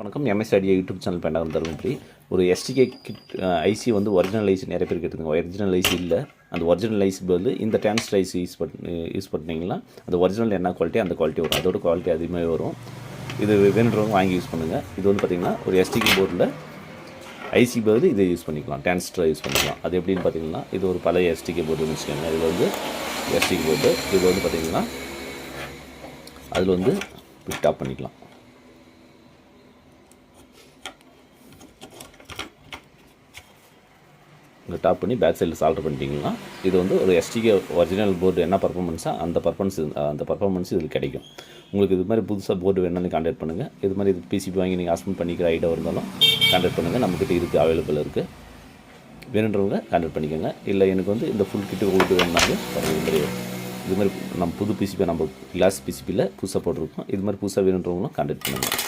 வணக்கம். MS idea YouTube channel பேண்டாக தருமபுரி. ஒரு எஸ்டிகே கிட் ஐசி வந்து ஒரிஜினல் ஐசி நிறைய பேர் கேட்டுருங்க. ஒரிஜினல் ஐசி இல்லை, அந்த ஒரிஜினல் ஐசி பதில் இந்த டிரான்ஸ்டர் ஐசி யூஸ் பண்ணிங்கன்னா அந்த ஒரிஜினல் என்ன குவாலிட்டி அந்த குவாலிட்டி வரும், அதோட குவாலிட்டி அதிகமாக வரும். இது வேணுன்றவங்க வாங்கி யூஸ் பண்ணுங்கள். இது வந்து பார்த்திங்கன்னா ஒரு எஸ்டிகே போர்டில் ஐசி பதில் இதை யூஸ் பண்ணிக்கலாம், டிரான்ஸ்டர் யூஸ் பண்ணிக்கலாம். அது எப்படின்னு பார்த்தீங்கன்னா, இது ஒரு பழைய எஸ்டிகே போர்டுன்னு வச்சுக்கோங்க. இதில் வந்து எஸ்டிகே போர்டு, இது வந்து பார்த்திங்கன்னா அதில் வந்து டாப் பண்ணிக்கலாம். இங்கே டாப் பண்ணி பேக் சைடில் சால்டர் பண்ணிட்டீங்கன்னா இது வந்து ஒரு எஸ்டிகே ஒரிஜினல் போர்டு என்ன பர்ஃபார்மன்ஸாக அந்த பர்ஃபார்மன்ஸ் இது கிடைக்கும். உங்களுக்கு இது மாதிரி புதுசாக போர்டு வேணும்னு கான்டாக்ட் பண்ணுங்கள். இது மாதிரி இது பிசிபி வாங்கி நீங்கள் ஆஸ்மெண்ட் பண்ணிக்கிற ஐடியா இருந்தாலும் கான்டாக்ட் பண்ணுங்கள். நம்மக்கிட்ட இருக்குது, அவைலபிள் இருக்குது. வேணுன்றவங்க கான்டாக்ட் பண்ணிக்கோங்க. இல்லை எனக்கு வந்து இந்த ஃபுல் கிட்டு உங்களுக்கு வேணுனாலும் இது மாதிரி நம்ம புது பிசிபி நம்ம கிளாஸ் பிசிபியில் புதுசாக போட்டிருக்கோம். இது மாதிரி புதுசாக வேணுன்றவங்களும் கான்டாக்ட் பண்ணுங்கள்.